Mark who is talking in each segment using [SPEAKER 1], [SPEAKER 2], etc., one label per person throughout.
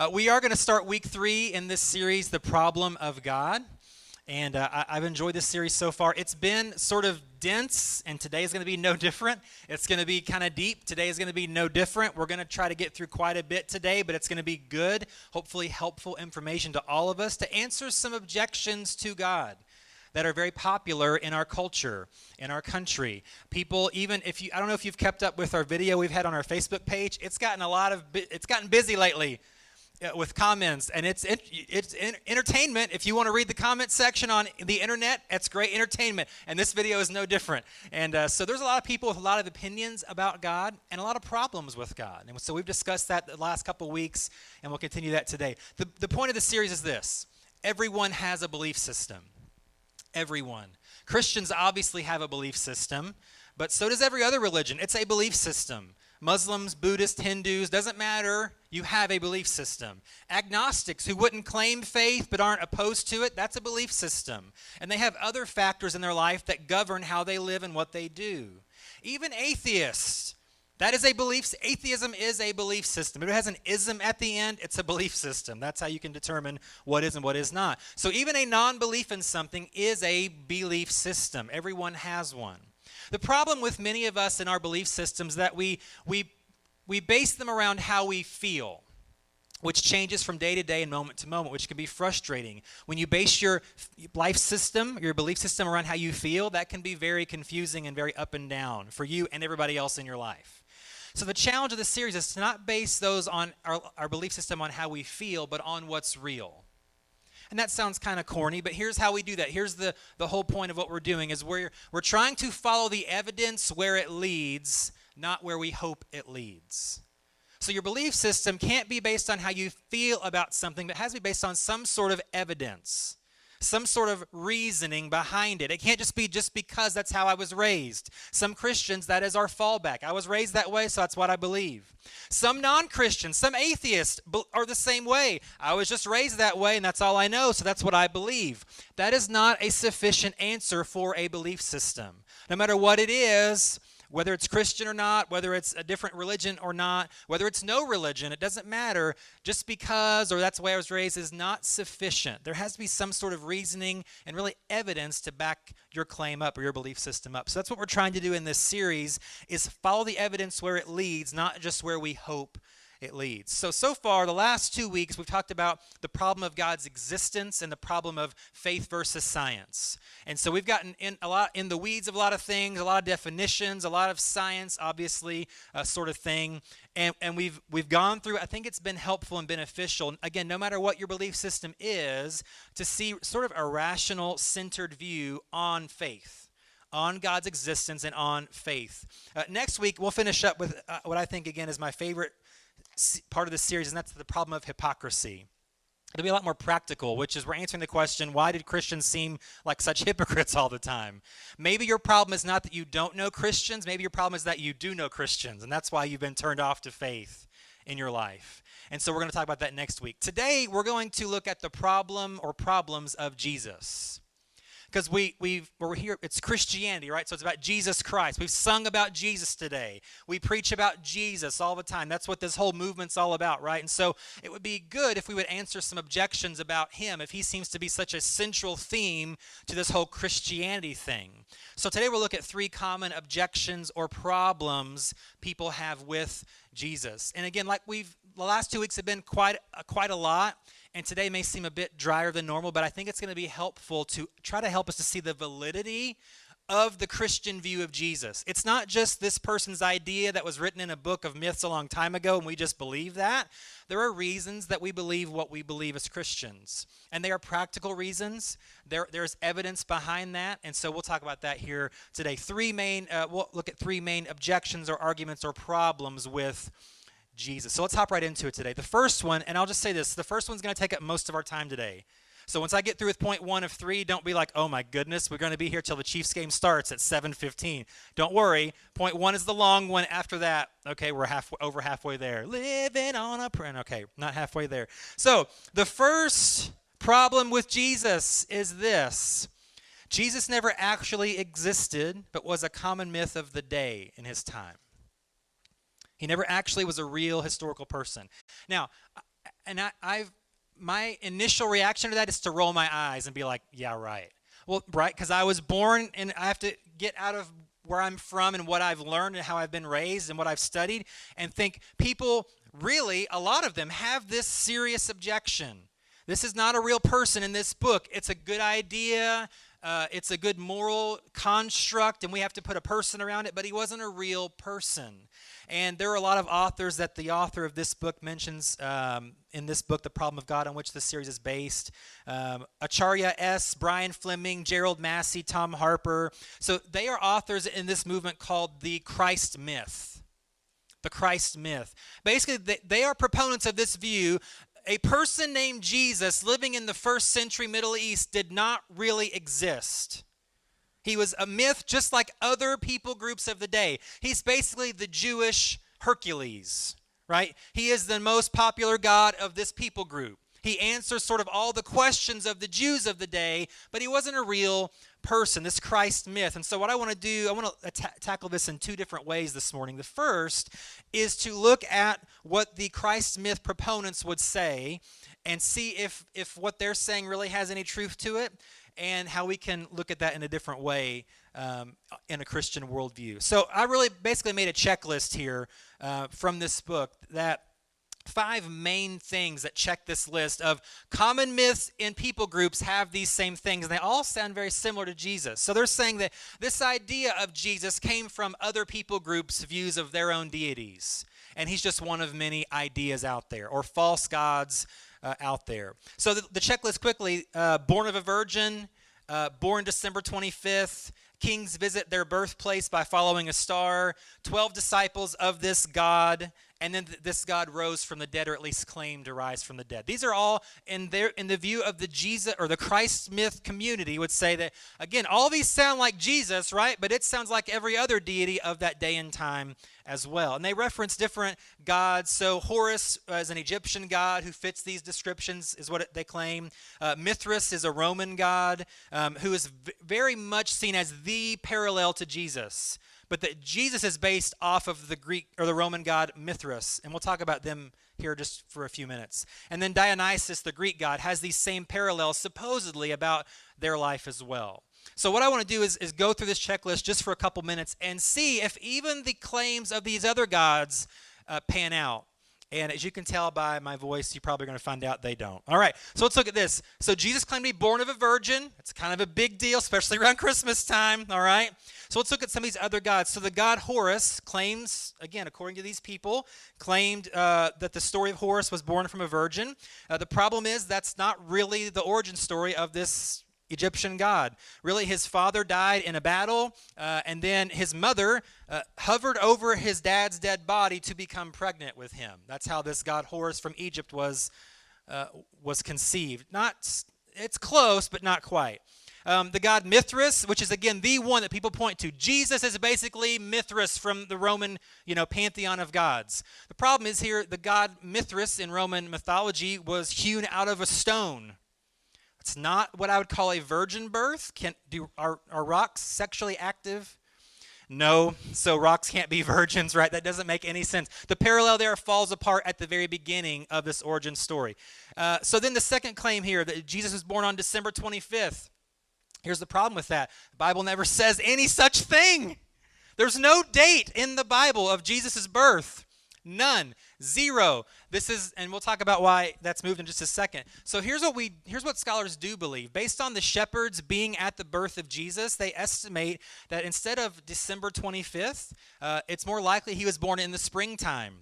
[SPEAKER 1] We are going to start week 3 in this series, The Problem of God. And I've enjoyed this series so far. It's been sort of dense, and today is going to be no different. It's going to be kind of deep. Today is going to be no different. We're going to try to get through quite a bit today, but it's going to be good, hopefully helpful information to all of us to answer some objections to God that are very popular in our culture, in our country. People, even if you, I don't know if you've kept up with our video we've had on our Facebook page. It's gotten busy lately with comments, and it's entertainment. If you want to read the comment section on the internet, it's great entertainment, and this video is no different. And so there's a lot of people with a lot of opinions about God and a lot of problems with God. And so we've discussed that the last couple weeks, and we'll continue that today. The point of the series is this: everyone has a belief system. Everyone. Christians obviously have a belief system, but so does every other religion. It's a belief system. Muslims, Buddhists, Hindus, doesn't matter. You have a belief system. Agnostics who wouldn't claim faith but aren't opposed to it, that's a belief system. And they have other factors in their life that govern how they live and what they do. Even atheists, that is a belief. Atheism is a belief system. If it has an ism at the end, it's a belief system. That's how you can determine what is and what is not. So even a non-belief in something is a belief system. Everyone has one. The problem with many of us in our belief systems is that we base them around how we feel, which changes from day to day and moment to moment, which can be frustrating. When you base your life system, your belief system around how you feel, that can be very confusing and very up and down for you and everybody else in your life. So the challenge of this series is to not base those on our belief system on how we feel, but on what's real. And that sounds kind of corny, but here's how we do that. Here's the whole point of what we're doing is we're trying to follow the evidence where it leads, not where we hope it leads. So your belief system can't be based on how you feel about something, but it has to be based on some sort of evidence, some sort of reasoning behind it. It can't just be just because that's how I was raised. Some Christians, that is our fallback. I was raised that way, so that's what I believe. Some non-Christians, some atheists are the same way. I was just raised that way, and that's all I know, so that's what I believe. That is not a sufficient answer for a belief system. No matter what it is, whether it's Christian or not, whether it's a different religion or not, whether it's no religion, it doesn't matter. Just because, or that's the way I was raised, is not sufficient. There has to be some sort of reasoning and really evidence to back your claim up or your belief system up. So that's what we're trying to do in this series, is follow the evidence where it leads, not just where we hope it leads. So far, the last 2 weeks, we've talked about the problem of God's existence and the problem of faith versus science. And so we've gotten in the weeds of a lot of things, a lot of definitions, a lot of science, obviously, sort of thing. And we've gone through, I think it's been helpful and beneficial, again, no matter what your belief system is, to see sort of a rational, centered view on faith, on God's existence and on faith. Next week, we'll finish up with what I think, again, is my favorite part of the series, and that's the problem of hypocrisy. It'll be a lot more practical, which is we're answering the question, why did Christians seem like such hypocrites all the time? Maybe your problem is not that you don't know Christians. Maybe your problem is that you do know Christians, and that's why you've been turned off to faith in your life. And so we're going to talk about that next week. Today, we're going to look at the problem or problems of Jesus. Because we're here, it's Christianity, right? So it's about Jesus Christ. We've sung about Jesus today. We preach about Jesus all the time. That's what this whole movement's all about, right? And so it would be good if we would answer some objections about him, if he seems to be such a central theme to this whole Christianity thing. So today we'll look at 3 common objections or problems people have with Jesus. And again, like the last 2 weeks have been quite a lot. And today may seem a bit drier than normal, but I think it's going to be helpful to try to help us to see the validity of the Christian view of Jesus. It's not just this person's idea that was written in a book of myths a long time ago, and we just believe that. There are reasons that we believe what we believe as Christians, and they are practical reasons. There's evidence behind that, and so we'll talk about that here today. We'll look at 3 main objections or arguments or problems with Jesus. So let's hop right into it today. The first one, and I'll just say this, the first one's going to take up most of our time today. So once I get through with point 1 of 3, don't be like, oh my goodness, we're going to be here till the Chiefs game starts at 7:15. Don't worry. Point 1 is the long one. After that, okay, we're over halfway there. Living on a prayer. Okay, not halfway there. So the first problem with Jesus is this: Jesus never actually existed, but was a common myth of the day in his time. He never actually was a real historical person. Now, my initial reaction to that is to roll my eyes and be like, yeah, right. Well, right, because I was born and I have to get out of where I'm from and what I've learned and how I've been raised and what I've studied and think people really, a lot of them have this serious objection. This is not a real person in this book. It's a good idea. It's a good moral construct, and we have to put a person around it, but he wasn't a real person. And there are a lot of authors that the author of this book mentions in this book, The Problem of God, on which this series is based. Acharya S., Brian Fleming, Gerald Massey, Tom Harper. So they are authors in this movement called the Christ myth. The Christ myth. Basically, they are proponents of this view. A person named Jesus living in the first century Middle East did not really exist. He was a myth just like other people groups of the day. He's basically the Jewish Hercules, right? He is the most popular god of this people group. He answers sort of all the questions of the Jews of the day, but he wasn't a real person, this Christ myth. And so what I want to do, I want to tackle this in two different ways this morning. The first is to look at what the Christ myth proponents would say and see if what they're saying really has any truth to it, and how we can look at that in a different way in a Christian worldview. So I really basically made a checklist here from this book that 5 main things that check this list of common myths in people groups have these same things, and they all sound very similar to Jesus. So they're saying that this idea of Jesus came from other people groups' views of their own deities, and he's just one of many ideas out there, or false gods out there. So the checklist quickly: born of a virgin, born December 25th, kings visit their birthplace by following a star, 12 disciples of this God, and then this God rose from the dead, or at least claimed to rise from the dead. These are all in the view of the Jesus or the Christ myth community would say that, again, all these sound like Jesus, right? But it sounds like every other deity of that day and time as well. And they reference different gods. So Horus is an Egyptian god who fits these descriptions, is what they claim. Mithras is a Roman god who is very much seen as the parallel to Jesus, but that Jesus is based off of the Greek or the Roman god Mithras, and we'll talk about them here just for a few minutes. And then Dionysus, the Greek god, has these same parallels supposedly about their life as well. So what I want to do is go through this checklist just for a couple minutes and see if even the claims of these other gods pan out. And as you can tell by my voice, you're probably going to find out they don't. All right, so let's look at this. So Jesus claimed to be born of a virgin. It's kind of a big deal, especially around Christmas time, all right? So let's look at some of these other gods. So the god Horus claims, again, according to these people, claimed that the story of Horus was born from a virgin. The problem is that's not really the origin story of this Egyptian god. Really, his father died in a battle, and then his mother hovered over his dad's dead body to become pregnant with him. That's how this god Horus from Egypt was conceived. It's close, but not quite. The god Mithras, which is again the one that people point to. Jesus is basically Mithras from the Roman, pantheon of gods. The problem is here, the god Mithras in Roman mythology was hewn out of a stone. It's not what I would call a virgin birth. Are rocks sexually active? No, so rocks can't be virgins, right? That doesn't make any sense. The parallel there falls apart at the very beginning of this origin story. So then the second claim here, that Jesus was born on December 25th. Here's the problem with that. The Bible never says any such thing. There's no date in the Bible of Jesus' birth. None. Zero. And we'll talk about why that's moved in just a second. So here's what scholars do believe. Based on the shepherds being at the birth of Jesus, they estimate that instead of December 25th, it's more likely he was born in the springtime,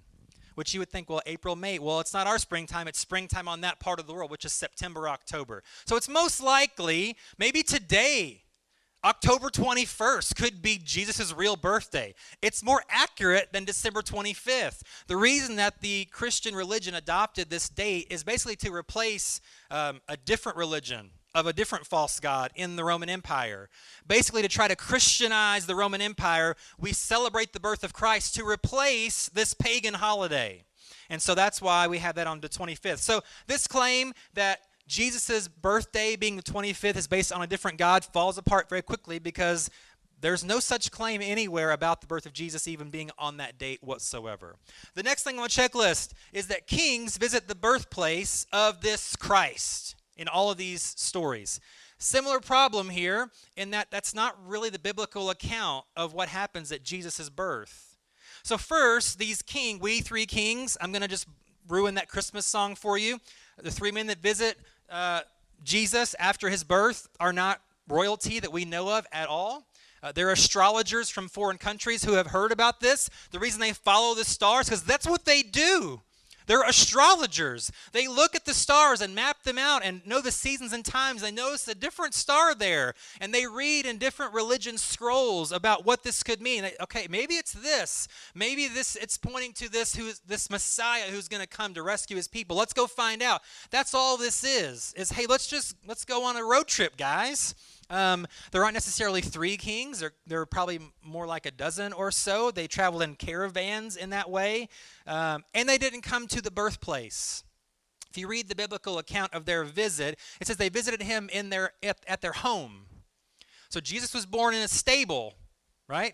[SPEAKER 1] which you would think, well, April, May. Well, it's not our springtime. It's springtime on that part of the world, which is September, October. So it's most likely, maybe today, October 21st could be Jesus' real birthday. It's more accurate than December 25th. The reason that the Christian religion adopted this date is basically to replace a different religion of a different false god in the Roman Empire. Basically, to try to Christianize the Roman Empire, we celebrate the birth of Christ to replace this pagan holiday. And so that's why we have that on the 25th. So this claim that Jesus' birthday being the 25th is based on a different God falls apart very quickly, because There's no such claim anywhere about the birth of Jesus even being on that date whatsoever. The next thing on the checklist is that kings visit the birthplace of this Christ in all of these stories. Similar problem here in that that's not really the biblical account of what happens at Jesus' birth. So first, we three kings, I'm going to just ruin that Christmas song for you. The three men that visit Jesus after his birth are not royalty that we know of at all. They're astrologers from foreign countries who have heard about this. The reason they follow the stars is because that's what they do. They're astrologers. They look at the stars and map them out and know the seasons and times. They notice a different star there, and they read in different religion scrolls about what this could mean. Okay, maybe it's this. Maybe it's pointing to this Messiah who's going to come to rescue his people. Let's go find out. That's all this is hey, let's go on a road trip, guys. There aren't necessarily three kings. There are probably more like a dozen or so. They traveled in caravans in that way. And they didn't come to the birthplace. If you read the biblical account of their visit, it says they visited him at their home. So Jesus was born in a stable, right?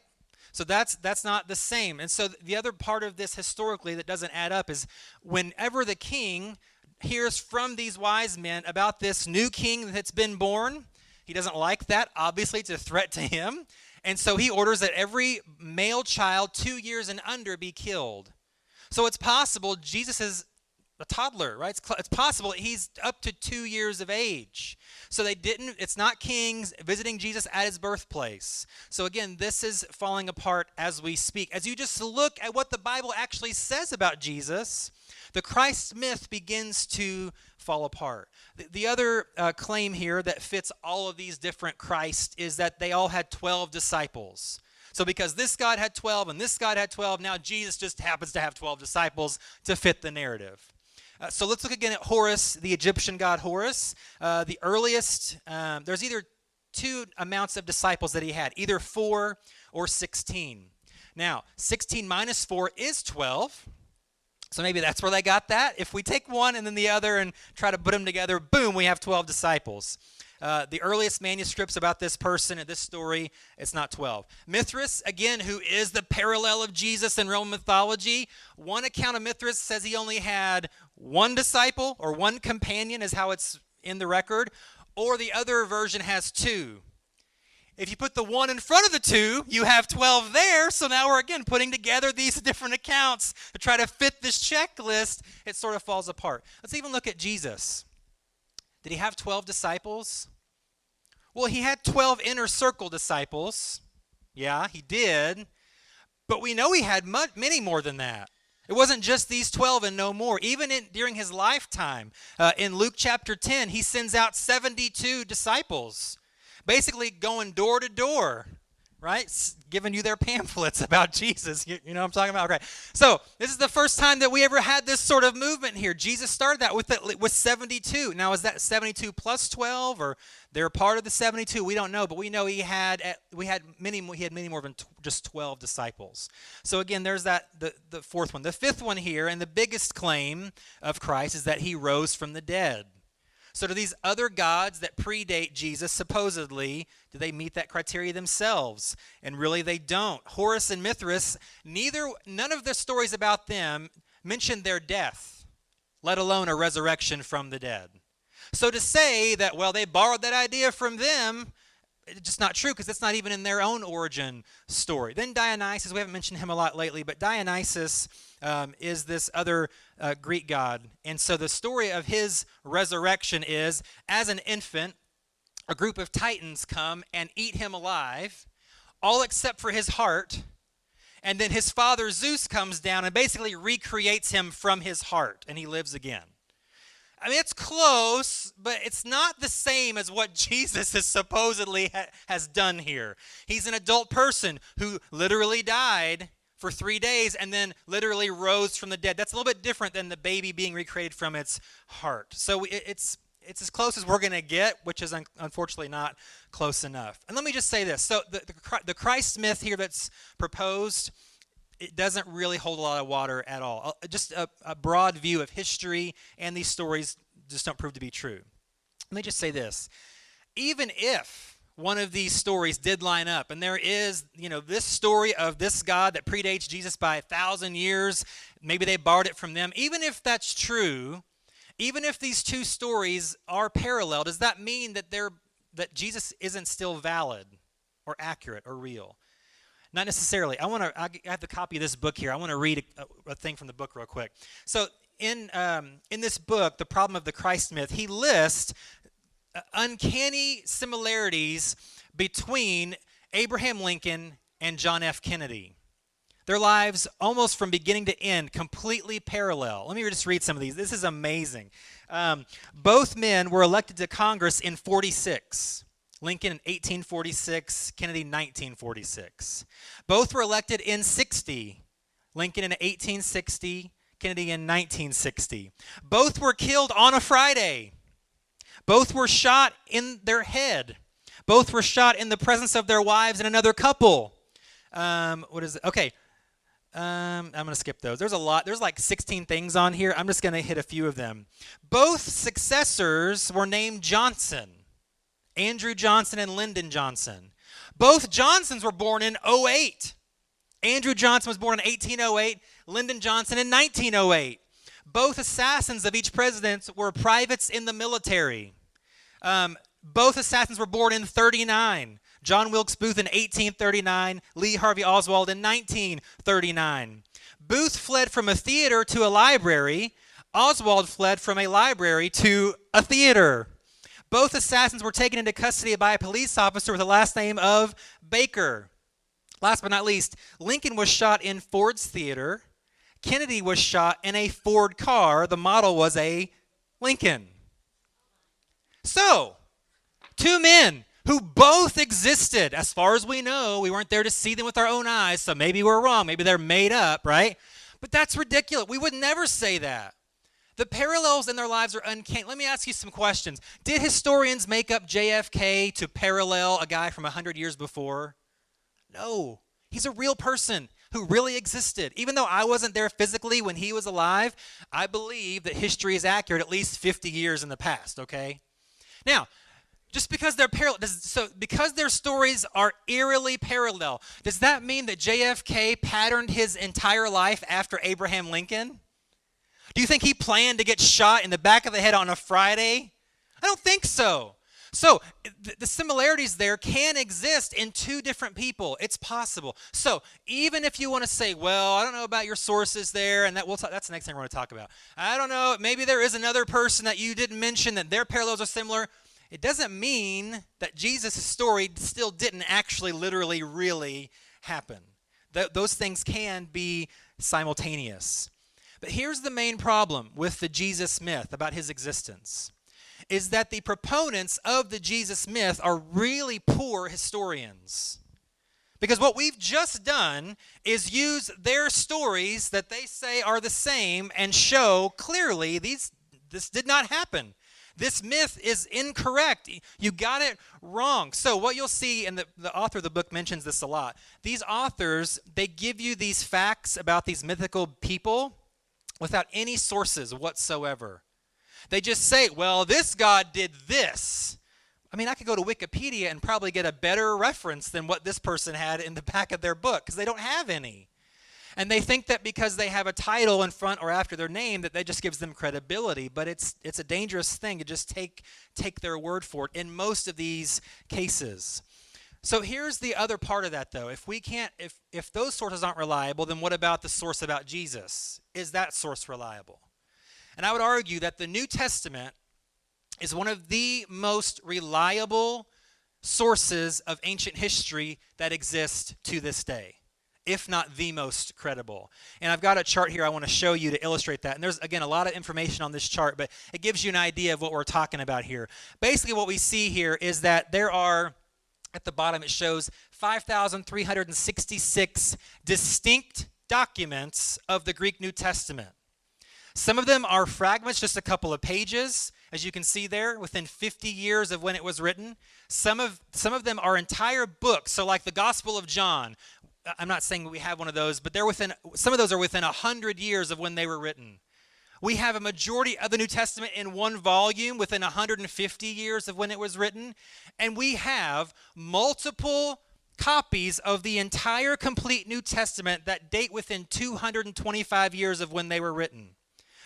[SPEAKER 1] So that's not the same. And so the other part of this historically that doesn't add up is whenever the king hears from these wise men about this new king that's been born, he doesn't like that. Obviously, it's a threat to him. And so he orders that every male child 2 years and under be killed. So it's possible Jesus is a toddler, right? It's possible he's up to 2 years of age. So it's not kings visiting Jesus at his birthplace. So again, this is falling apart as we speak. As you just look at what the Bible actually says about Jesus, the Christ myth begins to fall apart. The other claim here that fits all of these different Christs is that they all had 12 disciples. So because this God had 12 and this God had 12, now Jesus just happens to have 12 disciples to fit the narrative. So let's look again at Horus, the Egyptian god Horus. The earliest, there's either two amounts of disciples that he had, either 4 or 16. Now, 16 minus 4 is 12. So maybe that's where they got that. If we take one and then the other and try to put them together, boom, we have 12 disciples. The earliest manuscripts about this person and this story, it's not 12. Mithras, again, who is the parallel of Jesus in Roman mythology, one account of Mithras says he only had one disciple or one companion is how it's in the record, or the other version has 2. If you put the 1 in front of the 2, you have 12 there. So now we're again putting together these different accounts to try to fit this checklist. It sort of falls apart. Let's even look at Jesus. Did he have 12 disciples? Well, he had 12 inner circle disciples. Yeah, he did. But we know he had many more than that. It wasn't just these 12 and no more. Even during his lifetime, in Luke chapter 10, he sends out 72 disciples. Basically going door to door, right? Giving you their pamphlets about Jesus. You know what I'm talking about? Okay. So this is the first time that we ever had this sort of movement here. Jesus started that with 72. Now, is that 72 plus 12, or they're part of the 72? We don't know, but we know he had many more than just 12 disciples. So again, there's the fourth one. The fifth one here, and the biggest claim of Christ, is that he rose from the dead. So do these other gods that predate Jesus, supposedly, do they meet that criteria themselves? And really they don't. Horus and Mithras, none of the stories about them mention their death, let alone a resurrection from the dead. So to say that, well, they borrowed that idea from them, it's just not true, because it's not even in their own origin story. Then Dionysus, we haven't mentioned him a lot lately, but Dionysus is this other Greek god. And so the story of his resurrection is, as an infant, a group of titans come and eat him alive, all except for his heart. And then his father Zeus comes down and basically recreates him from his heart, and he lives again. I mean, it's close, but it's not the same as what Jesus is supposedly has done here. He's an adult person who literally died for 3 days and then literally rose from the dead. That's a little bit different than the baby being recreated from its heart. So it's as close as we're going to get, which is unfortunately not close enough. And let me just say this. So the Christ myth here that's proposed, it doesn't really hold a lot of water at all. Just a broad view of history, and these stories just don't prove to be true. Let me just say this. Even if one of these stories did line up. And there is, this story of this God that predates Jesus by 1,000 years. Maybe they borrowed it from them. Even if that's true, even if these two stories are parallel, does that mean that Jesus isn't still valid or accurate or real? Not necessarily. I have the copy of this book here. I want to read a thing from the book real quick. So in this book, The Problem of the Christ Myth, he lists uncanny similarities between Abraham Lincoln and John F. Kennedy. Their lives, almost from beginning to end, completely parallel. Let me just read some of these. This is amazing. Both men were elected to Congress in 46. Lincoln in 1846, Kennedy in 1946. Both were elected in 60. Lincoln in 1860, Kennedy in 1960. Both were killed on a Friday. Both were shot in their head. Both were shot in the presence of their wives and another couple. What is it? Okay. I'm going to skip those. There's a lot. There's like 16 things on here. I'm just going to hit a few of them. Both successors were named Johnson. Andrew Johnson and Lyndon Johnson. Both Johnsons were born in 08. Andrew Johnson was born in 1808. Lyndon Johnson in 1908. Both assassins of each president were privates in the military. Both assassins were born in 39. John Wilkes Booth in 1839, Lee Harvey Oswald in 1939. Booth fled from a theater to a library. Oswald fled from a library to a theater. Both assassins were taken into custody by a police officer with the last name of Baker. Last but not least, Lincoln was shot in Ford's theater. Kennedy was shot in a Ford car. The model was a Lincoln. So, two men who both existed. As far as we know, we weren't there to see them with our own eyes, so maybe we're wrong. Maybe they're made up, right? But that's ridiculous. We would never say that. The parallels in their lives are uncanny. Let me ask you some questions. Did historians make up JFK to parallel a guy from 100 years before? No. He's a real person who really existed. Even though I wasn't there physically when he was alive, I believe that history is accurate at least 50 years in the past, okay? Now, just because they're parallel, because their stories are eerily parallel, does that mean that JFK patterned his entire life after Abraham Lincoln? Do you think he planned to get shot in the back of the head on a Friday? I don't think so. So the similarities there can exist in two different people. It's possible. So even if you want to say, well, I don't know about your sources there, and that's the next thing we're going to talk about. I don't know, maybe there is another person that you didn't mention that their parallels are similar. It doesn't mean that Jesus' story still didn't actually literally really happen. Those things can be simultaneous. But here's the main problem with the Jesus myth about his existence, is that the proponents of the Jesus myth are really poor historians. Because what we've just done is use their stories that they say are the same and show clearly this did not happen. This myth is incorrect. You got it wrong. So what you'll see, and the author of the book mentions this a lot, these authors, they give you these facts about these mythical people without any sources whatsoever. They just say, well, this God did this. I mean, I could go to Wikipedia and probably get a better reference than what this person had in the back of their book, because they don't have any. And they think that because they have a title in front or after their name, that just gives them credibility. But it's a dangerous thing to just take their word for it in most of these cases. So here's the other part of that, though. If those sources aren't reliable, then what about the source about Jesus? Is that source reliable? And I would argue that the New Testament is one of the most reliable sources of ancient history that exist to this day, if not the most credible. And I've got a chart here I want to show you to illustrate that. And there's, again, a lot of information on this chart, but it gives you an idea of what we're talking about here. Basically, what we see here is that there are, at the bottom it shows 5,366 distinct documents of the Greek New Testament. Some of them are fragments, just a couple of pages, as you can see there, within 50 years of when it was written. Some of them are entire books, so like the Gospel of John. I'm not saying we have one of those, but some of those are within 100 years of when they were written. We have a majority of the New Testament in one volume within 150 years of when it was written. And we have multiple copies of the entire complete New Testament that date within 225 years of when they were written.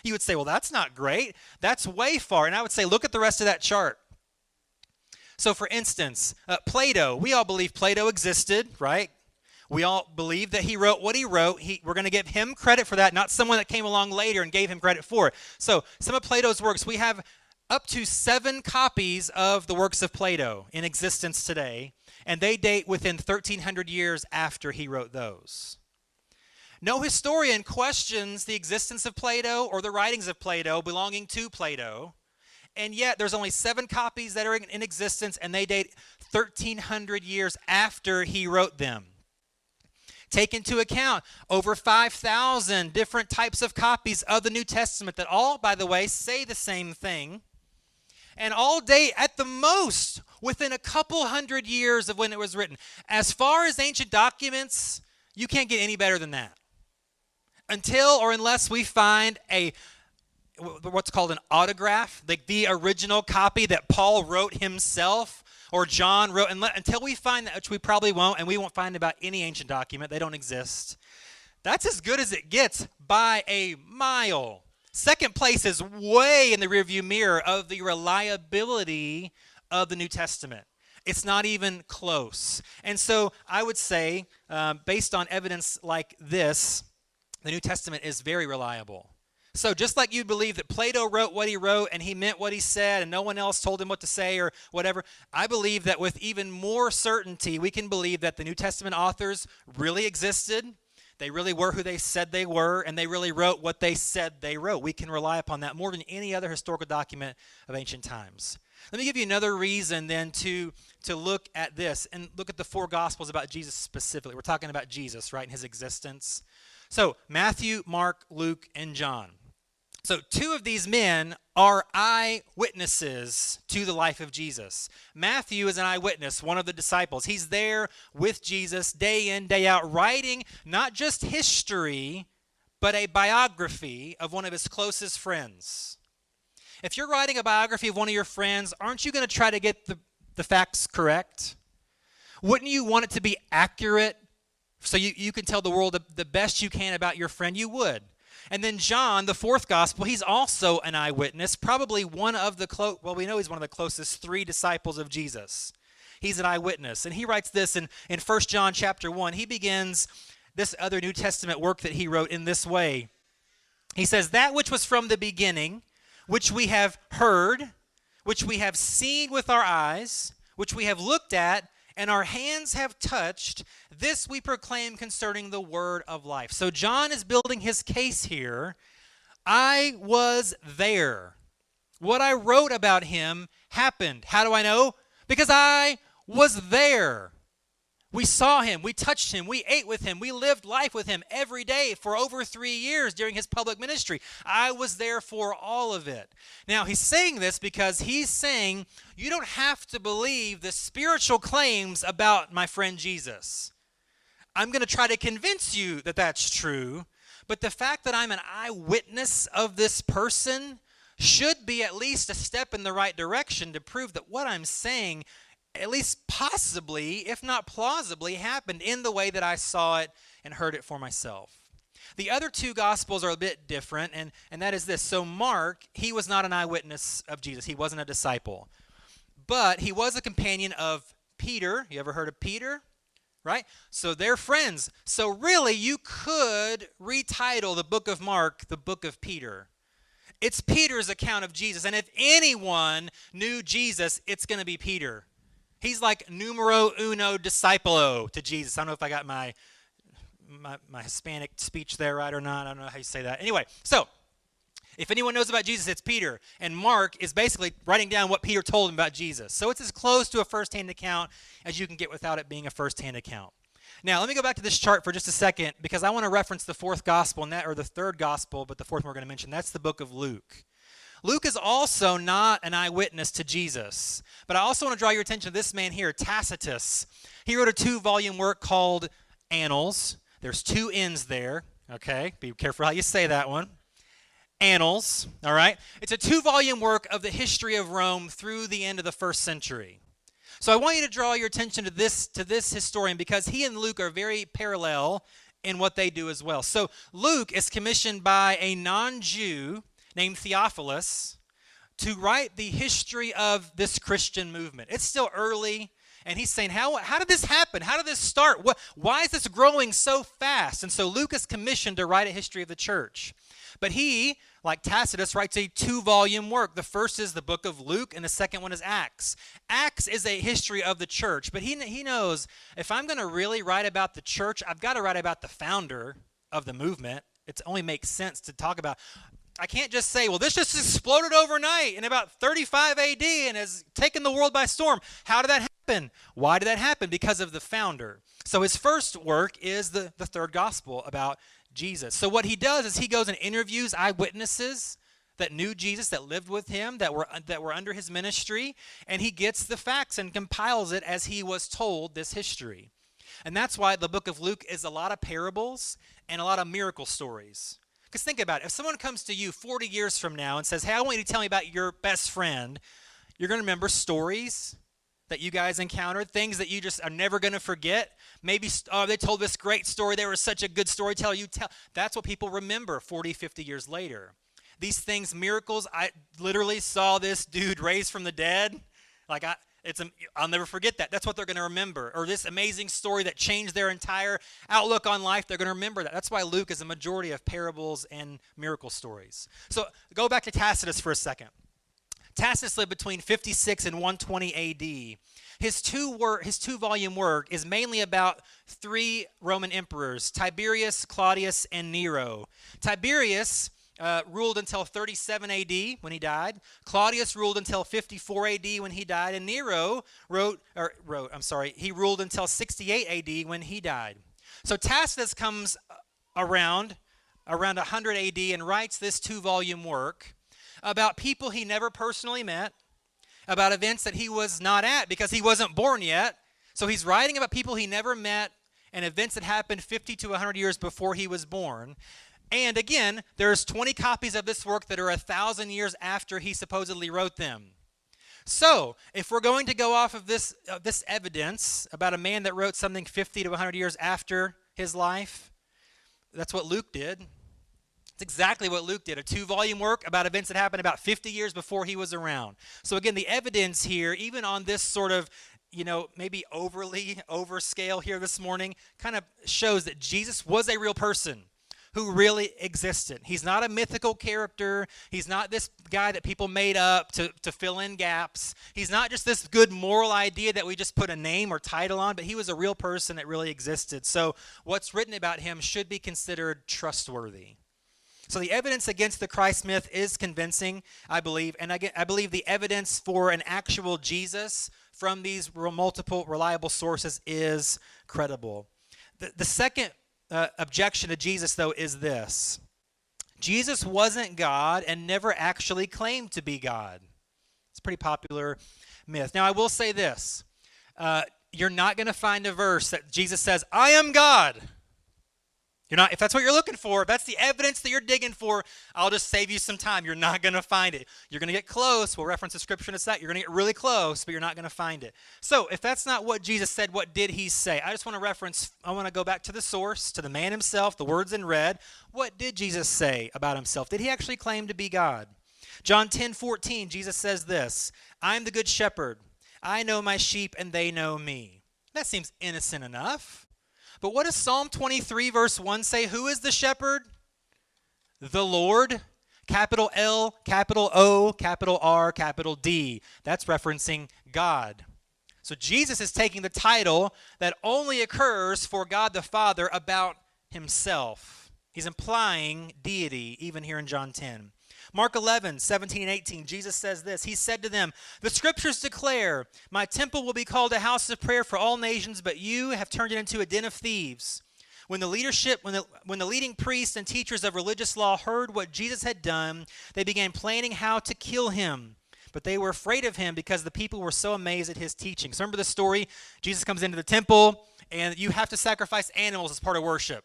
[SPEAKER 1] You would say, well, that's not great. That's way far. And I would say, look at the rest of that chart. So for instance, Plato, we all believe Plato existed, right? We all believe that he wrote what he wrote. We're going to give him credit for that, not someone that came along later and gave him credit for it. So some of Plato's works, we have up to 7 copies of the works of Plato in existence today, and they date within 1,300 years after he wrote those. No historian questions the existence of Plato or the writings of Plato belonging to Plato, and yet there's only 7 copies that are in existence, and they date 1,300 years after he wrote them. Take into account over 5,000 different types of copies of the New Testament that all, by the way, say the same thing, and all date at the most within a couple hundred years of when it was written. As far as ancient documents, you can't get any better than that. Until or unless we find what's called an autograph, like the original copy that Paul wrote himself or John wrote, until we find that, which we probably won't, and we won't find about any ancient document. They don't exist. That's as good as it gets by a mile. Second place is way in the rearview mirror of the reliability of the New Testament. It's not even close. And so I would say, based on evidence like this, the New Testament is very reliable. So just like you believe that Plato wrote what he wrote and he meant what he said and no one else told him what to say or whatever, I believe that with even more certainty we can believe that the New Testament authors really existed. They really were who they said they were, and they really wrote what they said they wrote. We can rely upon that more than any other historical document of ancient times. Let me give you another reason then to look at this and look at the 4 Gospels about Jesus specifically. We're talking about Jesus, right, and his existence. So Matthew, Mark, Luke, and John. So 2 of these men are eyewitnesses to the life of Jesus. Matthew is an eyewitness, one of the disciples. He's there with Jesus day in, day out, writing not just history, but a biography of one of his closest friends. If you're writing a biography of one of your friends, aren't you going to try to get the facts correct? Wouldn't you want it to be accurate so you can tell the world the best you can about your friend? You would. And then John, the 4th gospel, he's also an eyewitness, probably one of the, we know he's one of the closest 3 disciples of Jesus. He's an eyewitness. And he writes this in 1 John chapter 1. He begins this other New Testament work that he wrote in this way. He says, that which was from the beginning, which we have heard, which we have seen with our eyes, which we have looked at, and our hands have touched, this we proclaim concerning the word of life. So John is building his case here. I was there. What I wrote about him happened. How do I know? Because I was there. We saw him. We touched him. We ate with him. We lived life with him every day for over 3 years during his public ministry. I was there for all of it. Now, he's saying this because he's saying you don't have to believe the spiritual claims about my friend Jesus. I'm going to try to convince you that that's true, but the fact that I'm an eyewitness of this person should be at least a step in the right direction to prove that what I'm saying at least possibly, if not plausibly, happened in the way that I saw it and heard it for myself. The other 2 Gospels are a bit different, and that is this. So Mark, he was not an eyewitness of Jesus. He wasn't a disciple. But he was a companion of Peter. You ever heard of Peter? Right? So they're friends. So really, you could retitle the book of Mark the book of Peter. It's Peter's account of Jesus. And if anyone knew Jesus, it's going to be Peter. He's like numero uno discipolo to Jesus. I don't know if I got my Hispanic speech there right or not. I don't know how you say that. Anyway, so if anyone knows about Jesus, it's Peter. And Mark is basically writing down what Peter told him about Jesus. So it's as close to a first-hand account as you can get without it being a first-hand account. Now, let me go back to this chart for just a second because I want to reference the 4th gospel, or the 3rd gospel, but the 4th one we're going to mention. That's the book of Luke. Luke is also not an eyewitness to Jesus. But I also want to draw your attention to this man here, Tacitus. He wrote a 2-volume work called Annals. There's 2 N's there, okay? Be careful how you say that one. Annals, all right? It's a 2-volume work of the history of Rome through the end of the first century. So I want you to draw your attention to this historian because he and Luke are very parallel in what they do as well. So Luke is commissioned by a non-Jew named Theophilus to write the history of this Christian movement. It's still early, and he's saying, how did this happen? How did this start? Why is this growing so fast? And so Luke is commissioned to write a history of the church. But he, like Tacitus, writes a 2-volume work. The first is the book of Luke, and the second one is Acts. Acts is a history of the church, but he knows if I'm going to really write about the church, I've got to write about the founder of the movement. It only makes sense to talk about. I can't just say, well, this just exploded overnight in about 35 AD and has taken the world by storm. How did that happen? Why did that happen? Because of the founder. So his first work is the third gospel about Jesus. So what he does is he goes and interviews eyewitnesses that knew Jesus, that lived with him, that were under his ministry, and he gets the facts and compiles it as he was told this history. And that's why the book of Luke is a lot of parables and a lot of miracle stories. Because think about it. If someone comes to you 40 years from now and says, hey, I want you to tell me about your best friend, you're going to remember stories that you guys encountered, things that you just are never going to forget. Maybe they told this great story. They were such a good storyteller. That's what people remember 40, 50 years later. These things, miracles, I literally saw this dude raised from the dead. I'll never forget that. That's what they're going to remember. Or this amazing story that changed their entire outlook on life, they're going to remember that. That's why Luke is a majority of parables and miracle stories. So go back to Tacitus for a second. Tacitus lived between 56 and 120 AD. His 2-volume work is mainly about 3 Roman emperors, Tiberius, Claudius, and Nero. Tiberius ruled until 37 AD when he died. Claudius ruled until 54 AD when he died. And Nero he ruled until 68 AD when he died. So Tacitus comes around 100 AD and writes this 2-volume work about people he never personally met, about events that he was not at because he wasn't born yet. So he's writing about people he never met and events that happened 50 to 100 years before he was born. And again, there's 20 copies of this work that are 1,000 years after he supposedly wrote them. So if we're going to go off of this evidence about a man that wrote something 50 to 100 years after his life, that's what Luke did. It's exactly what Luke did, a 2-volume work about events that happened about 50 years before he was around. So again, the evidence here, even on this sort of, maybe overly overscale here this morning, kind of shows that Jesus was a real person who really existed. He's not a mythical character. He's not this guy that people made up to fill in gaps. He's not just this good moral idea that we just put a name or title on, but he was a real person that really existed. So what's written about him should be considered trustworthy. So the evidence against the Christ myth is convincing, I believe. And I believe the evidence for an actual Jesus from these multiple reliable sources is credible. The second objection to Jesus, though, is this. Jesus wasn't God and never actually claimed to be God. It's a pretty popular myth. Now, I will say this. You're not going to find a verse that Jesus says, I am God. If that's what you're looking for, if that's the evidence that you're digging for, I'll just save you some time. You're not going to find it. You're going to get close. We'll reference the scripture in a sec. You're going to get really close, but you're not going to find it. So if that's not what Jesus said, what did he say? I want to go back to the source, to the man himself, the words in red. What did Jesus say about himself? Did he actually claim to be God? John 10:14, Jesus says this, I'm the good shepherd. I know my sheep and they know me. That seems innocent enough. But what does Psalm 23 verse 1 say? Who is the shepherd? The Lord. Capital L, capital O, capital R, capital D. That's referencing God. So Jesus is taking the title that only occurs for God the Father about himself. He's implying deity even here in John 10. Mark 11:17 and 18, Jesus says this. He said to them, the scriptures declare, my temple will be called a house of prayer for all nations, but you have turned it into a den of thieves. When the leading priests and teachers of religious law heard what Jesus had done, they began planning how to kill him. But they were afraid of him because the people were so amazed at his teaching. So remember the story? Jesus comes into the temple, and you have to sacrifice animals as part of worship.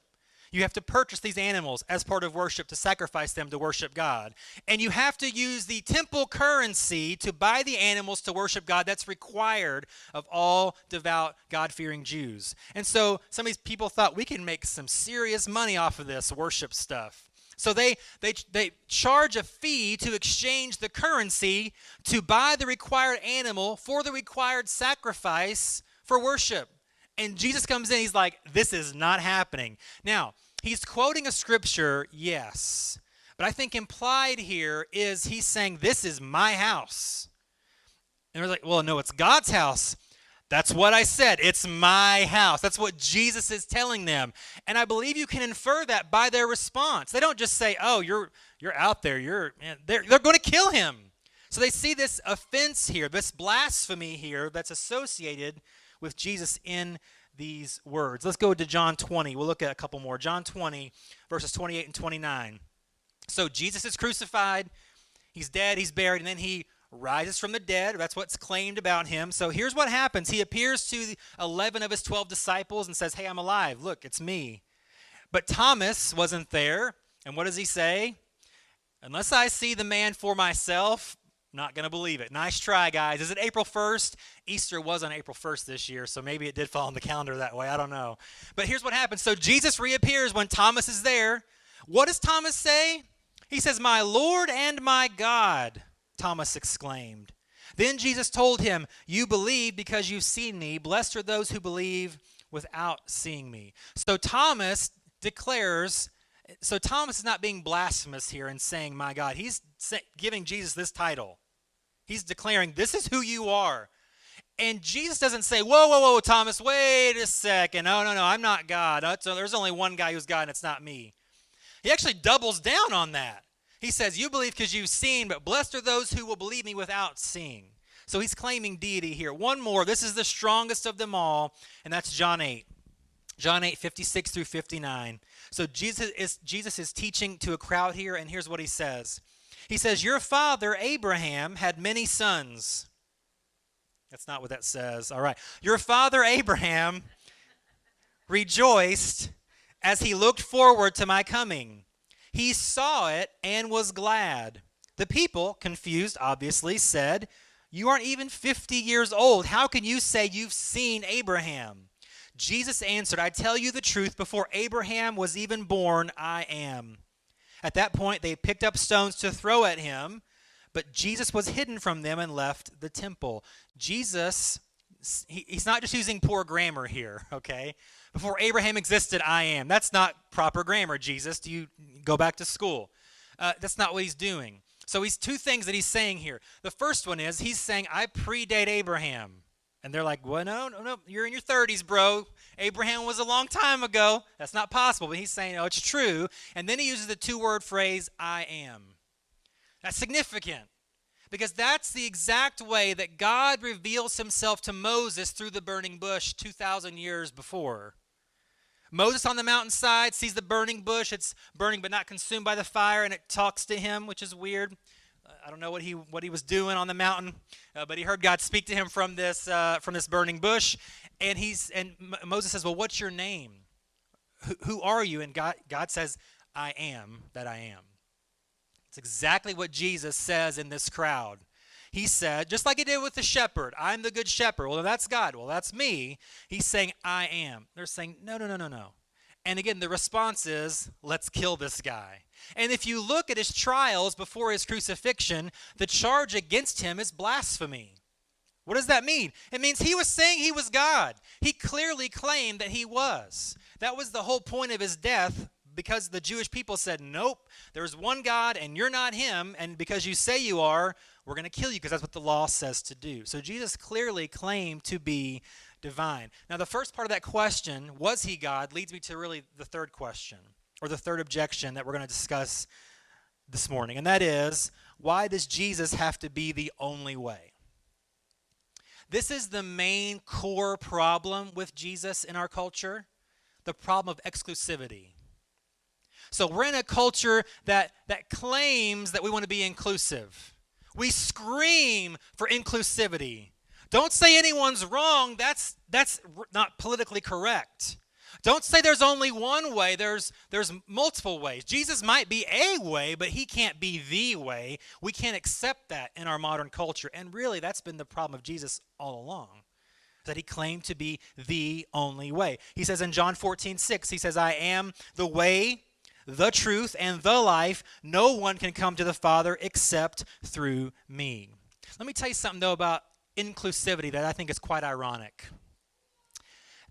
[SPEAKER 1] You have to purchase these animals as part of worship to sacrifice them to worship God. And you have to use the temple currency to buy the animals to worship God. That's required of all devout, God-fearing Jews. And so some of these people thought we can make some serious money off of this worship stuff. So they charge a fee to exchange the currency to buy the required animal for the required sacrifice for worship. And Jesus comes in, he's like, this is not happening. Now, he's quoting a scripture, yes. But I think implied here is he's saying, this is my house. And we're like, well, no, it's God's house. That's what I said. It's my house. That's what Jesus is telling them. And I believe you can infer that by their response. They don't just say, oh, you're out there. They're going to kill him. So they see this offense here, this blasphemy here that's associated with Jesus in these words. Let's go to John 20. We'll look at a couple more. John 20, verses 28 and 29. So Jesus is crucified. He's dead. He's buried. And then he rises from the dead. That's what's claimed about him. So here's what happens. He appears to 11 of his 12 disciples and says, hey, I'm alive. Look, it's me. But Thomas wasn't there. And what does he say? Unless I see the man for myself, not going to believe it. Nice try, guys. Is it April 1st? Easter was on April 1st this year, so maybe it did fall on the calendar that way. I don't know. But here's what happens. So Jesus reappears when Thomas is there. What does Thomas say? He says, my Lord and my God, Thomas exclaimed. Then Jesus told him, you believe because you've seen me. Blessed are those who believe without seeing me. So Thomas is not being blasphemous here and saying, my God. He's giving Jesus this title. He's declaring, this is who you are. And Jesus doesn't say, whoa, Thomas, wait a second. No, I'm not God. There's only one guy who's God, and it's not me. He actually doubles down on that. He says, you believe because you've seen, but blessed are those who will believe me without seeing. So he's claiming deity here. One more. This is the strongest of them all, and that's John 8. John 8, 56 through 59. So Jesus is teaching to a crowd here, and here's what he says. He says, your father Abraham had many sons. That's not what that says. All right. Your father Abraham rejoiced as he looked forward to my coming. He saw it and was glad. The people, confused obviously, said, you aren't even 50 years old. How can you say you've seen Abraham? Jesus answered, I tell you the truth, before Abraham was even born, I am. At that point, they picked up stones to throw at him, but Jesus was hidden from them and left the temple. Jesus, he's not just using poor grammar here, okay? Before Abraham existed, I am. That's not proper grammar, Jesus. Do you go back to school? That's not what he's doing. So he's two things that he's saying here. The first one is he's saying, I predate Abraham. And they're like, well, no, you're in your 30s, bro. Abraham was a long time ago. That's not possible. But he's saying, oh, it's true. And then he uses the two-word phrase, I am. That's significant because that's the exact way that God reveals himself to Moses through the burning bush 2,000 years before. Moses on the mountainside sees the burning bush. It's burning but not consumed by the fire, and it talks to him, which is weird. I don't know what he was doing on the mountain, but he heard God speak to him from this burning bush, and Moses says, "Well, what's your name? Who are you?" And God says, "I am that I am." It's exactly what Jesus says in this crowd. He said, just like he did with the shepherd, "I'm the good shepherd." Well, that's God. Well, that's me. He's saying, "I am." They're saying, "No." And again, the response is, let's kill this guy. And if you look at his trials before his crucifixion, the charge against him is blasphemy. What does that mean? It means he was saying he was God. He clearly claimed that he was. That was the whole point of his death, because the Jewish people said, nope, there's one God and you're not him, and because you say you are, we're going to kill you because that's what the law says to do. So Jesus clearly claimed to be divine. Now, the first part of that question, was he God, leads me to really the third question, or the third objection that we're going to discuss this morning, and that is, why does Jesus have to be the only way? This is the main core problem with Jesus in our culture, the problem of exclusivity. So we're in a culture that claims that we want to be inclusive. We scream for inclusivity. Don't say anyone's wrong. That's not politically correct. Don't say there's only one way. There's multiple ways. Jesus might be a way, but he can't be the way. We can't accept that in our modern culture. And really, that's been the problem of Jesus all along, that he claimed to be the only way. He says in John 14:6, he says, I am the way, the truth, and the life. No one can come to the Father except through me. Let me tell you something, though, about inclusivity that I think is quite ironic.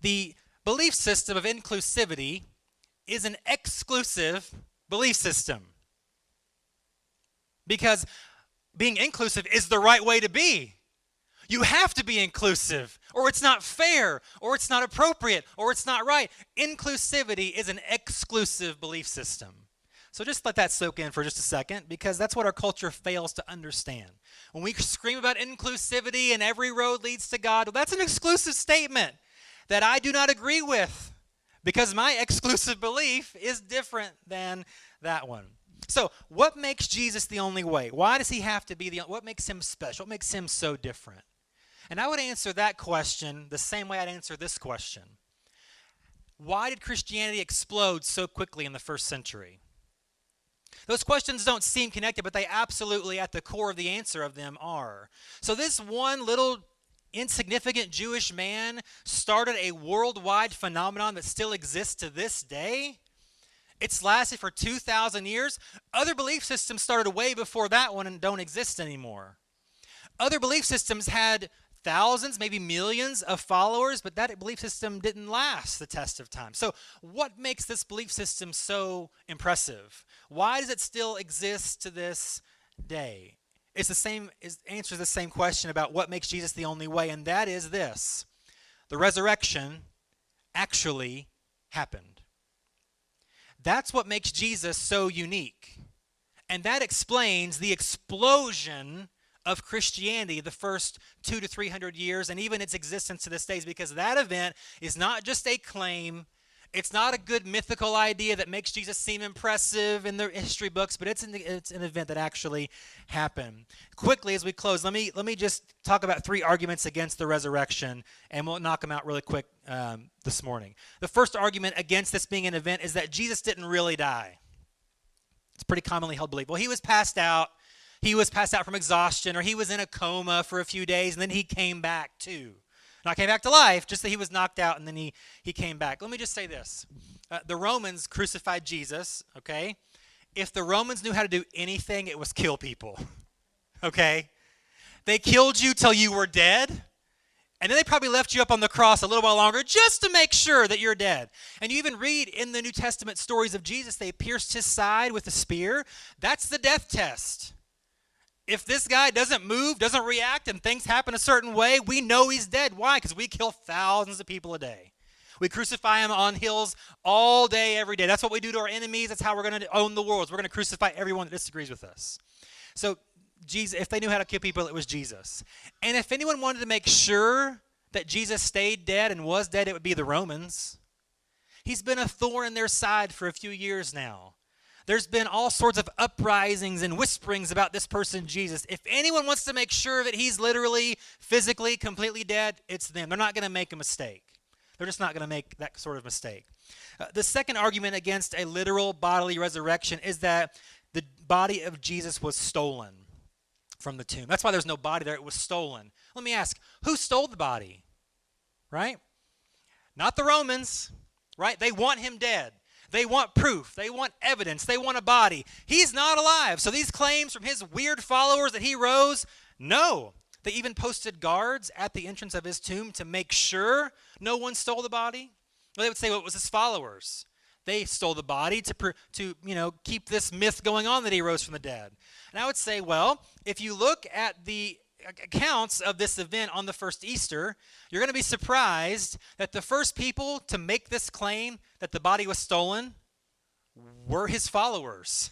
[SPEAKER 1] The belief system of inclusivity is an exclusive belief system, because being inclusive is the right way to be. You have to be inclusive, or it's not fair, or it's not appropriate, or it's not right. Inclusivity is an exclusive belief system. So just let that soak in for just a second, because that's what our culture fails to understand. When we scream about inclusivity and every road leads to God, well, that's an exclusive statement that I do not agree with, because my exclusive belief is different than that one. So what makes Jesus the only way? Why does he have to be what makes him special? What makes him so different? And I would answer that question the same way I'd answer this question. Why did Christianity explode so quickly in the first century? Those questions don't seem connected, but they absolutely, at the core of the answer of them, are. So this one little insignificant Jewish man started a worldwide phenomenon that still exists to this day. It's lasted for 2,000 years. Other belief systems started way before that one and don't exist anymore. Other belief systems had thousands, maybe millions of followers, but that belief system didn't last the test of time. So what makes this belief system so impressive? Why does it still exist to this day? It's the same, answers the same question about what makes Jesus the only way, and that is this: the resurrection actually happened. That's what makes Jesus so unique. And that explains the explosion of Christianity the first 200 to 300 years, and even its existence to this day, because that event is not just a claim. It's not a good mythical idea that makes Jesus seem impressive in the history books, but it's an event that actually happened. Quickly, as we close, let me just talk about 3 arguments against the resurrection, and we'll knock them out really quick this morning. The first argument against this being an event is that Jesus didn't really die. It's pretty commonly held belief. Well, he was passed out. He was passed out from exhaustion, or he was in a coma for a few days, and then he came back too. Not came back to life, just that he was knocked out, and then he came back. Let me just say this. The Romans crucified Jesus, okay? If the Romans knew how to do anything, it was kill people, okay? They killed you till you were dead, and then they probably left you up on the cross a little while longer just to make sure that you're dead. And you even read in the New Testament stories of Jesus, they pierced his side with a spear. That's the death test. If this guy doesn't move, doesn't react, and things happen a certain way, we know he's dead. Why? Because we kill thousands of people a day. We crucify him on hills all day, every day. That's what we do to our enemies. That's how we're going to own the world. We're going to crucify everyone that disagrees with us. So Jesus, if they knew how to kill people, it was Jesus. And if anyone wanted to make sure that Jesus stayed dead and was dead, it would be the Romans. He's been a thorn in their side for a few years now. There's been all sorts of uprisings and whisperings about this person, Jesus. If anyone wants to make sure that he's literally, physically, completely dead, it's them. They're not going to make a mistake. They're just not going to make that sort of mistake. The second argument against a literal bodily resurrection is that the body of Jesus was stolen from the tomb. That's why there's no body there. It was stolen. Let me ask, who stole the body? Right? Not the Romans, right? They want him dead. They want proof. They want evidence. They want a body. He's not alive. So these claims from his weird followers that he rose, no. They even posted guards at the entrance of his tomb to make sure no one stole the body. Well, they would say, well, it was his followers. They stole the body to keep this myth going on that he rose from the dead. And I would say, well, if you look at the accounts of this event on the first Easter, you're going to be surprised that the first people to make this claim that the body was stolen were his followers.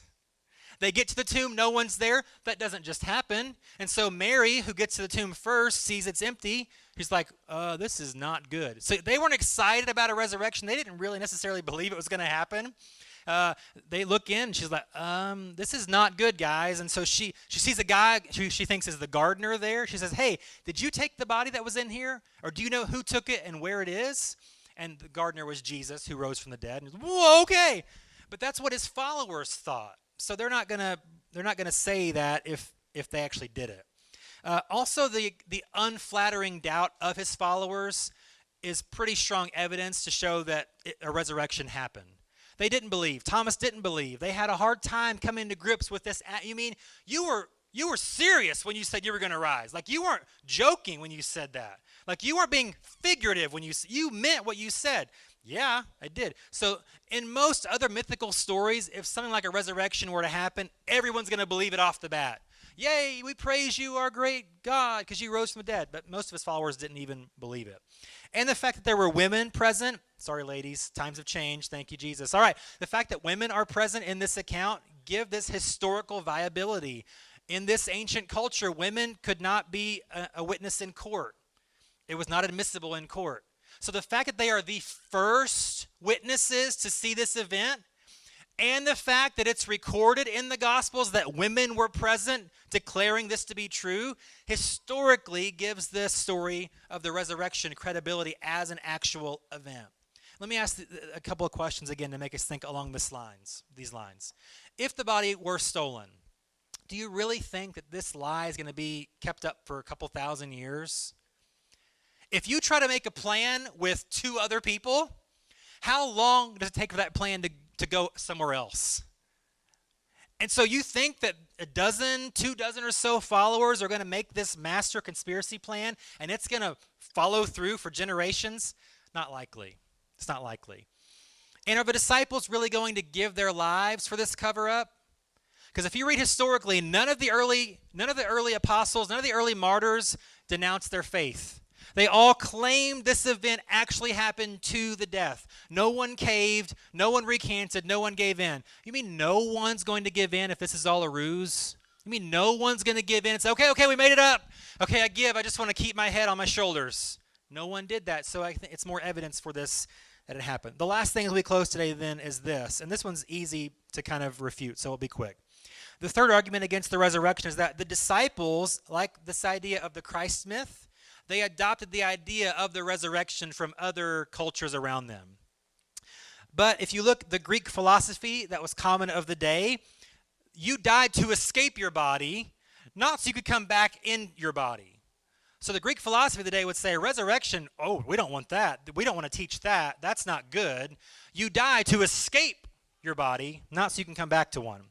[SPEAKER 1] They get to the tomb, no one's there. That doesn't just happen. And so Mary, who gets to the tomb first, sees it's empty. She's like, this is not good. So they weren't excited about a resurrection. They didn't really necessarily believe it was going to happen. They look in, and she's like, this is not good, guys. And so she sees a guy she thinks is the gardener there. She says, hey, did you take the body that was in here? Or do you know who took it and where it is? and the gardener was Jesus who rose from the dead. And whoa, okay. But that's what his followers thought. So they're not gonna say that if they actually did it. Also, the unflattering doubt of his followers is pretty strong evidence to show that a resurrection happened. They didn't believe. Thomas didn't believe. They had a hard time coming to grips with this. You mean you were serious when you said you were going to rise? Like you weren't joking when you said that. Like you weren't being figurative when you meant what you said. Yeah, I did. So in most other mythical stories, if something like a resurrection were to happen, everyone's going to believe it off the bat. Yay, we praise you, our great God, because you rose from the dead. But most of his followers didn't even believe it. And the fact that there were women present, sorry ladies, times have changed, thank you Jesus. All right, the fact that women are present in this account give this historical viability. In this ancient culture, women could not be a witness in court. It was not admissible in court. So the fact that they are the first witnesses to see this event, and the fact that it's recorded in the Gospels that women were present declaring this to be true, historically gives this story of the resurrection credibility as an actual event. Let me ask a couple of questions again to make us think along these lines. If the body were stolen, do you really think that this lie is going to be kept up for a couple thousand years? If you try to make a plan with two other people, how long does it take for that plan to go somewhere else? And so you think that a dozen, 2 dozen or so followers are going to make this master conspiracy plan and it's going to follow through for generations? Not likely. It's not likely. And are the disciples really going to give their lives for this cover-up? Because if you read historically, none of the early apostles, none of the early martyrs denounced their faith. They all claimed this event actually happened to the death. No one caved, no one recanted, no one gave in. You mean no one's going to give in if this is all a ruse? You mean no one's going to give in and say, okay, we made it up. Okay, I give. I just want to keep my head on my shoulders. No one did that, so I think it's more evidence for this that it happened. The last thing as we close today then is this, and this one's easy to kind of refute, so it'll be quick. The third argument against the resurrection is that the disciples, like this idea of the Christ myth, they adopted the idea of the resurrection from other cultures around them. But if you look at the Greek philosophy that was common of the day, you died to escape your body, not so you could come back in your body. So the Greek philosophy of the day would say, resurrection, oh, we don't want that. We don't want to teach that. That's not good. You die to escape your body, not so you can come back to one.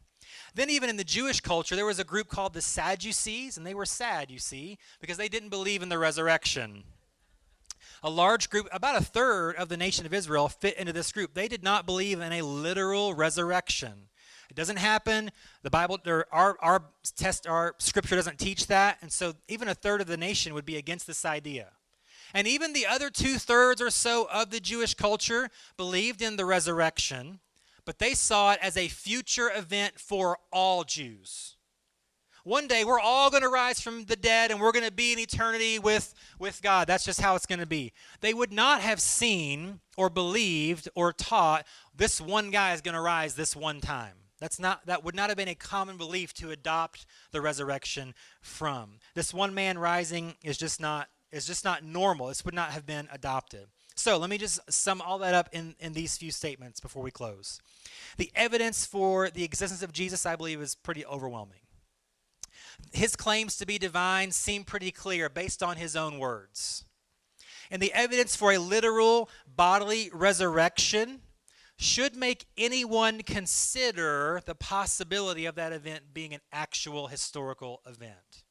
[SPEAKER 1] Then even in the Jewish culture, there was a group called the Sadducees, and they were sad, you see, because they didn't believe in the resurrection. A large group, about a third of the nation of Israel fit into this group. They did not believe in a literal resurrection. It doesn't happen. The Bible, or our scripture doesn't teach that, and so even a third of the nation would be against this idea. And even the other 2/3 or so of the Jewish culture believed in the resurrection, but they saw it as a future event for all Jews. One day, we're all going to rise from the dead, and we're going to be in eternity with God. That's just how it's going to be. They would not have seen or believed or taught this one guy is going to rise this one time. That would not have been a common belief to adopt the resurrection from. This one man rising is just not normal. This would not have been adopted. So let me just sum all that up in these few statements before we close. The evidence for the existence of Jesus, I believe, is pretty overwhelming. His claims to be divine seem pretty clear based on his own words. And the evidence for a literal bodily resurrection should make anyone consider the possibility of that event being an actual historical event.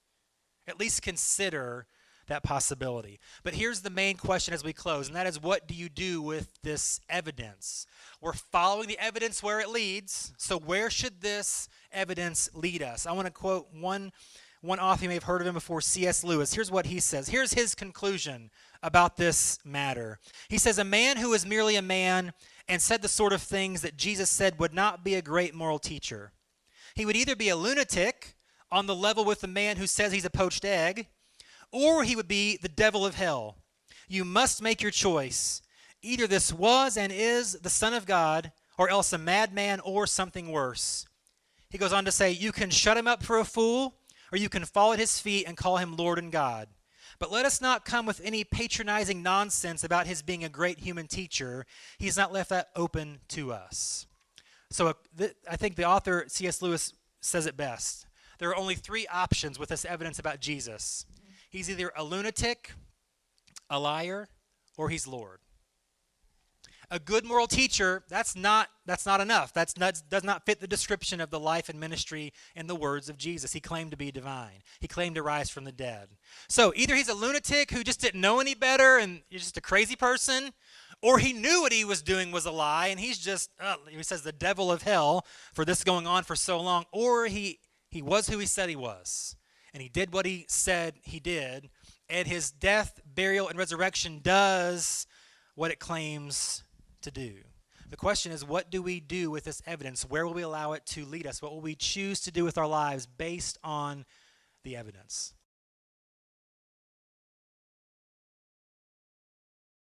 [SPEAKER 1] At least consider that possibility. But here's the main question as we close, and that is, what do you do with this evidence? We're following the evidence where it leads, so where should this evidence lead us? I want to quote one author, you may have heard of him before, C.S. Lewis. Here's what he says. Here's his conclusion about this matter. He says, a man who is merely a man and said the sort of things that Jesus said would not be a great moral teacher. He would either be a lunatic on the level with the man who says he's a poached egg, or he would be the devil of hell. You must make your choice. Either this was and is the Son of God, or else a madman or something worse. He goes on to say, you can shut him up for a fool, or you can fall at his feet and call him Lord and God. But let us not come with any patronizing nonsense about his being a great human teacher. He's not left that open to us. So I think the author, C.S. Lewis, says it best. There are only three options with this evidence about Jesus. He's either a lunatic, a liar, or he's Lord. A good moral teacher, that's not enough. Does not fit the description of the life and ministry and the words of Jesus. He claimed to be divine. He claimed to rise from the dead. So either he's a lunatic who just didn't know any better and he's just a crazy person, or he knew what he was doing was a lie and he's just, he says, the devil of hell for this going on for so long, or he was who he said he was, and he did what he said he did, and his death, burial, and resurrection does what it claims to do. The question is, what do we do with this evidence? Where will we allow it to lead us? What will we choose to do with our lives based on the evidence?